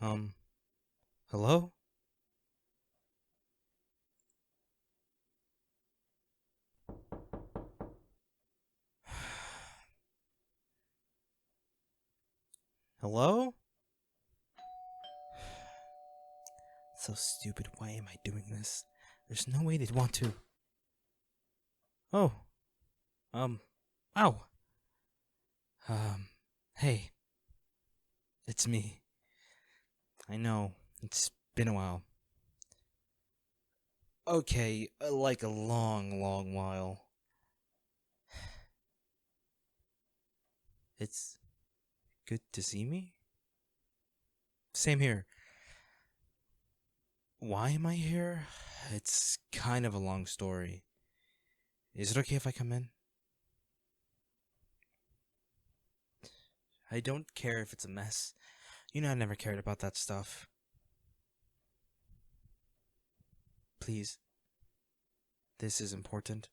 Um, hello? Hello? So stupid. Why am I doing this? There's no way they'd want to. Oh, um, ow. Um, hey, it's me. I know, it's been a while. Okay, like a long, long while. It's good to see me? Same here. Why am I here? It's kind of a long story. Is it okay if I come in? I don't care if it's a mess. You know I never cared about that stuff. Please, this is important.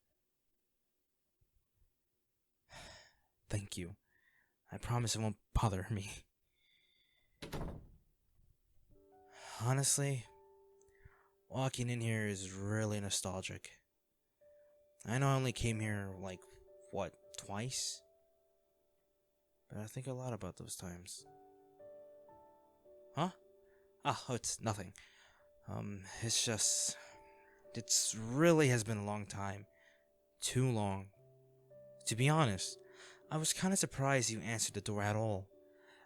Thank you. I promise it won't bother me. Honestly, walking in here is really nostalgic. I know I only came here, like, what, twice? But I think a lot about those times. Huh? Oh, it's nothing. It's just. It's really has been a long time. Too long. To be honest, I was kinda surprised you answered the door at all.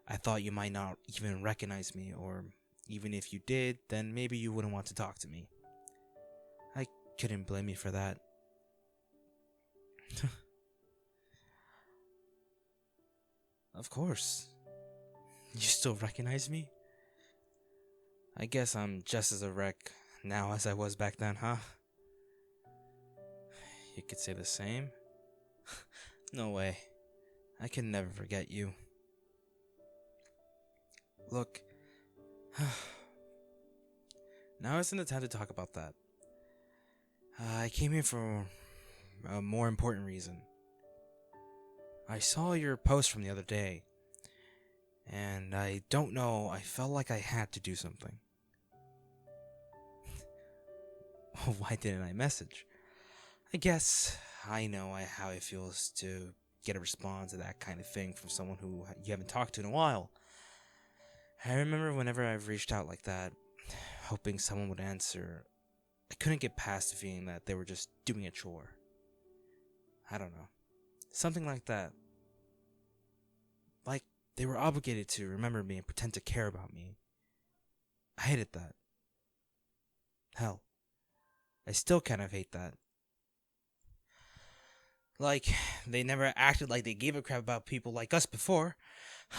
I thought you might not even recognize me, or even if you did, then maybe you wouldn't want to talk to me. I couldn't blame you for that. Of course. You still recognize me? I guess I'm just as a wreck now as I was back then, huh? You could say the same? No way. I can never forget you. Look, now isn't the time to talk about that. I came here for a more important reason. I saw your post from the other day, and I don't know, I felt like I had to do something. Why didn't I message? I guess I know how it feels to get a response to that kind of thing from someone who you haven't talked to in a while. I remember whenever I've reached out like that, hoping someone would answer, I couldn't get past the feeling that they were just doing a chore. I don't know. Something like that. Like they were obligated to remember me and pretend to care about me. I hated that. Hell, I still kind of hate that. Like, they never acted like they gave a crap about people like us before.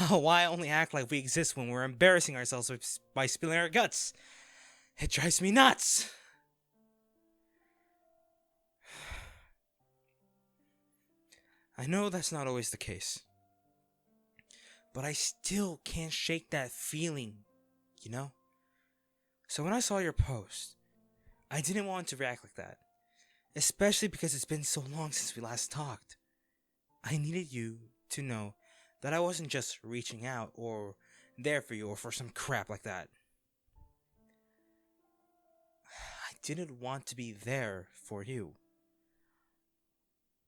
Why only act like we exist when we're embarrassing ourselves by spilling our guts? It drives me nuts! I know that's not always the case. But I still can't shake that feeling, you know? So when I saw your post, I didn't want to react like that. Especially because it's been so long since we last talked. I needed you to know that I wasn't just reaching out or there for you or for some crap like that. I didn't want to be there for you.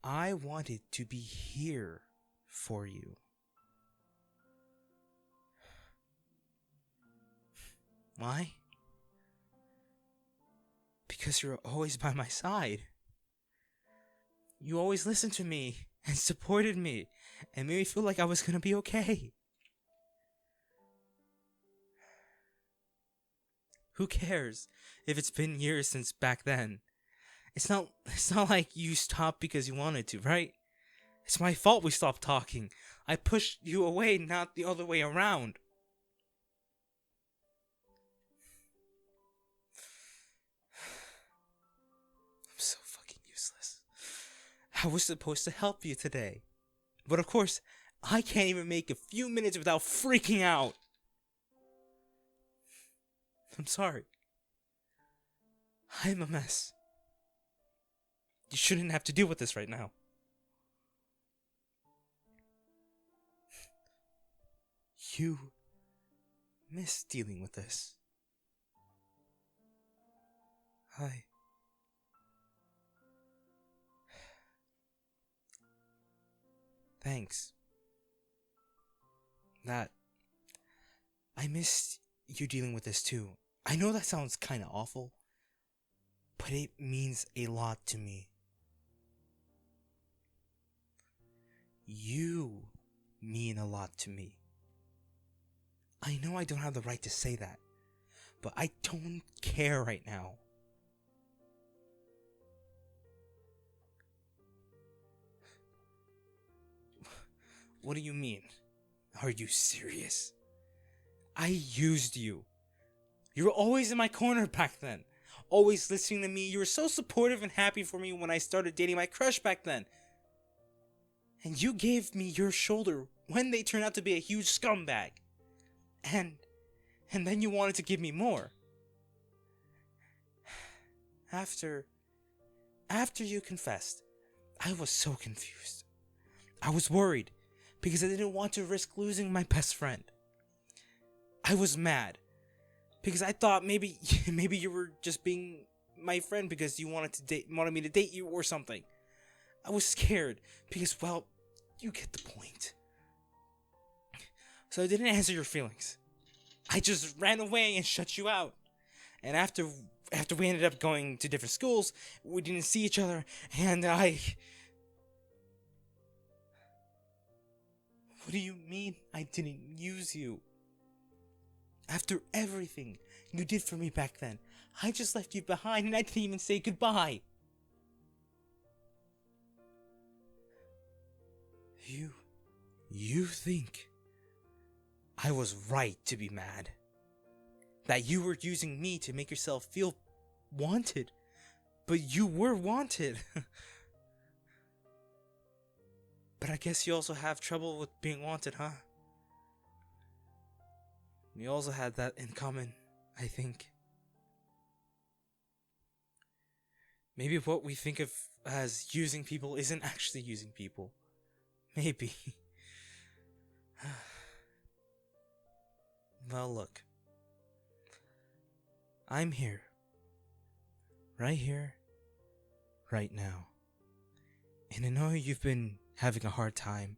I wanted to be here for you. Why? Because you're always by my side. You always listened to me and supported me and made me feel like I was gonna be okay. Who cares if it's been years since back then? It's not like you stopped because you wanted to, right? It's my fault we stopped talking. I pushed you away, not the other way around. I'm so fucking useless. I was supposed to help you today. But of course, I can't even make a few minutes without freaking out. I'm sorry. I'm a mess. You shouldn't have to deal with this right now. You miss dealing with this. I... Thanks. I miss you dealing with this too. I know that sounds kinda awful, but it means a lot to me. You mean a lot to me. I know I don't have the right to say that, but I don't care right now. What do you mean? Are you serious? I used you. You were always in my corner back then. Always listening to me. You were so supportive and happy for me when I started dating my crush back then. And you gave me your shoulder when they turned out to be a huge scumbag. And then you wanted to give me more. After you confessed, I was so confused. I was worried because I didn't want to risk losing my best friend. I was mad because I thought maybe you were just being my friend because you wanted me to date you or something. I was scared because, well, you get the point. So I didn't answer your feelings. I just ran away and shut you out. And after we ended up going to different schools, we didn't see each other, and I... What do you mean I didn't use you? After everything you did for me back then, I just left you behind and I didn't even say goodbye. You think I was right to be mad? That you were using me to make yourself feel wanted, but you were wanted. But I guess you also have trouble with being wanted, huh? We also had that in common, I think. Maybe what we think of as using people isn't actually using people. Maybe. Well, look. I'm here. Right now. And I know you've been having a hard time.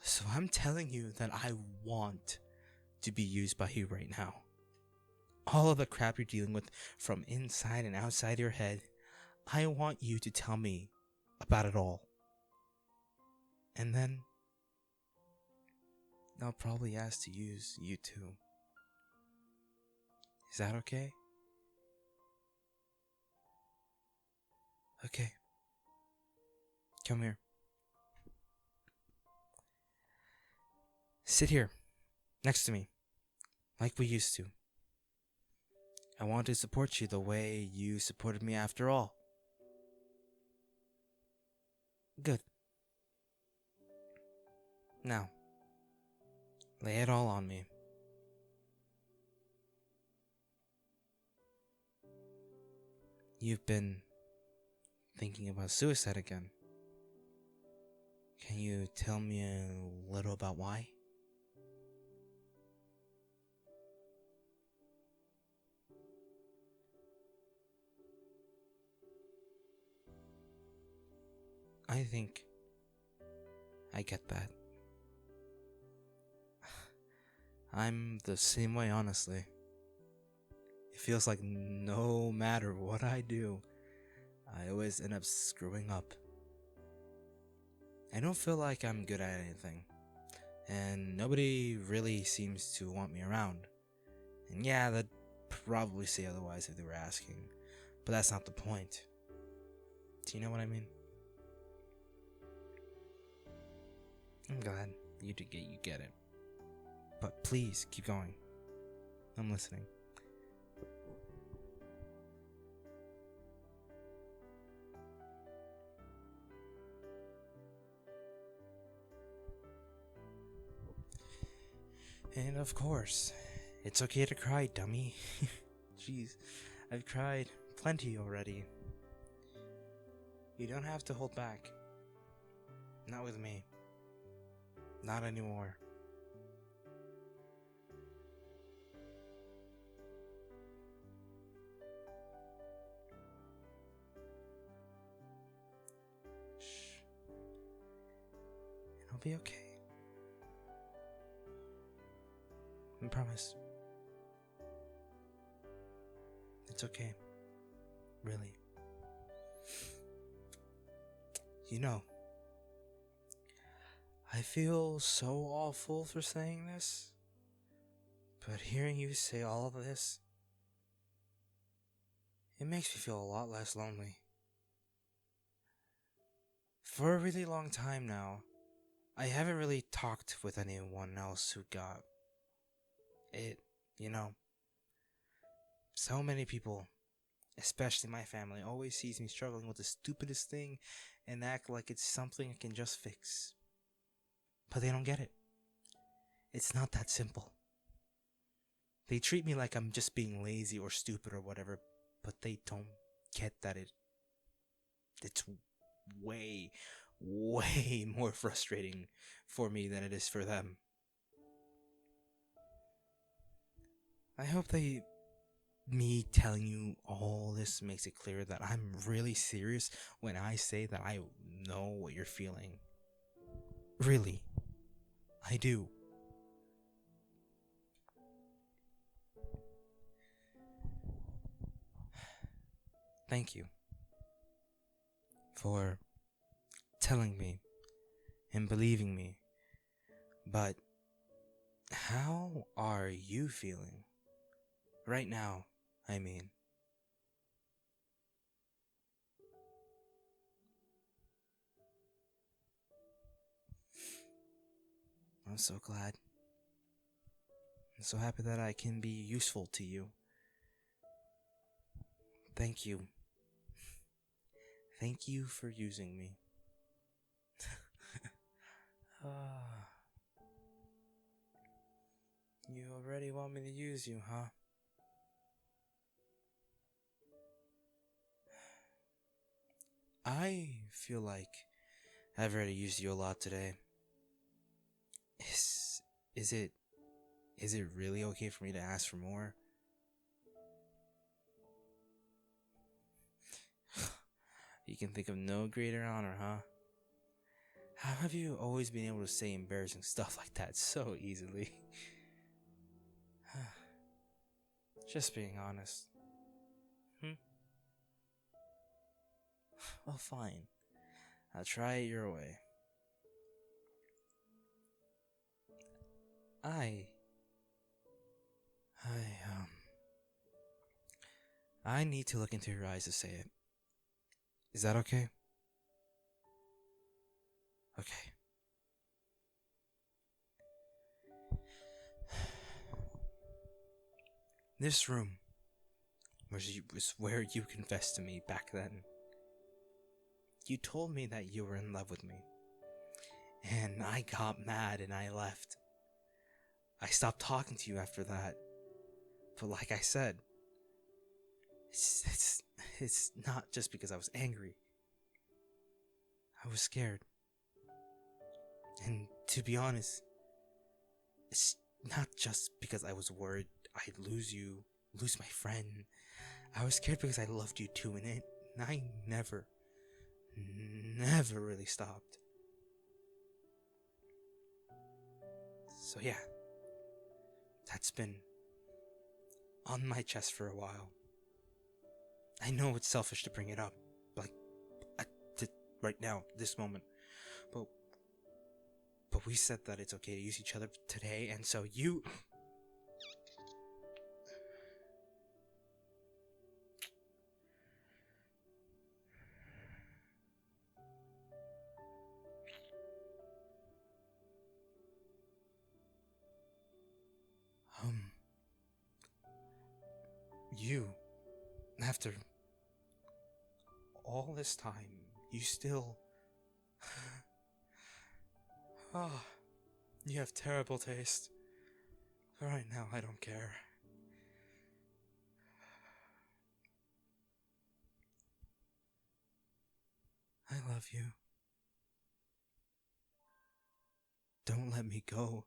So I'm telling you that I want to be used by you right now. All of the crap you're dealing with from inside and outside your head, I want you to tell me about it all. And then I'll probably ask to use you too. Is that okay? Okay. Come here. Sit here, next to me, like we used to. I want to support you the way you supported me after all. Good. Now, lay it all on me. You've been thinking about suicide again. Can you tell me a little about why? I think I get that. I'm the same way, honestly. It feels like no matter what I do, I always end up screwing up. I don't feel like I'm good at anything, and nobody really seems to want me around. And yeah, they'd probably say otherwise if they were asking, but that's not the point. Do you know what I mean? I'm glad you get it. But please, keep going. I'm listening. And of course, it's okay to cry, dummy. Jeez, I've cried plenty already. You don't have to hold back. Not with me. Not anymore. I'll be okay. I promise. It's okay. Really. You know, I feel so awful for saying this, but hearing you say all of this, it makes me feel a lot less lonely. For a really long time now, I haven't really talked with anyone else who got it, you know. So many people, especially my family, always sees me struggling with the stupidest thing and act like it's something I can just fix. But they don't get it. It's not that simple. They treat me like I'm just being lazy or stupid or whatever, but they don't get that it's way, way more frustrating for me than it is for them. I hope that me telling you all this makes it clear that I'm really serious when I say that I know what you're feeling. Really. I do. Thank you for telling me and believing me. But how are you feeling? Right now, I mean. I'm so glad. I'm so happy that I can be useful to you. Thank you. Thank you for using me. You already want me to use you, huh? I feel like I've already used you a lot today. Is it really okay for me to ask for more? You can think of no greater honor, huh? How have you always been able to say embarrassing stuff like that so easily? Just being honest. Well, fine. I'll try it your way. I need to look into your eyes to say it. Is that okay? Okay. This room was where you confessed to me back then. You told me that you were in love with me. And I got mad and I left. I stopped talking to you after that. But like I said, it's not just because I was angry. I was scared. And to be honest, it's not just because I was worried I'd lose you, lose my friend. I was scared because I loved you too, and I never really stopped. So yeah, that's been on my chest for a while. I know it's selfish to bring it up, like, right now, this moment, but we said that it's okay to use each other today, and so you... You, after all this time, you still... Oh, you have terrible taste. Right now, I don't care. I love you. Don't let me go.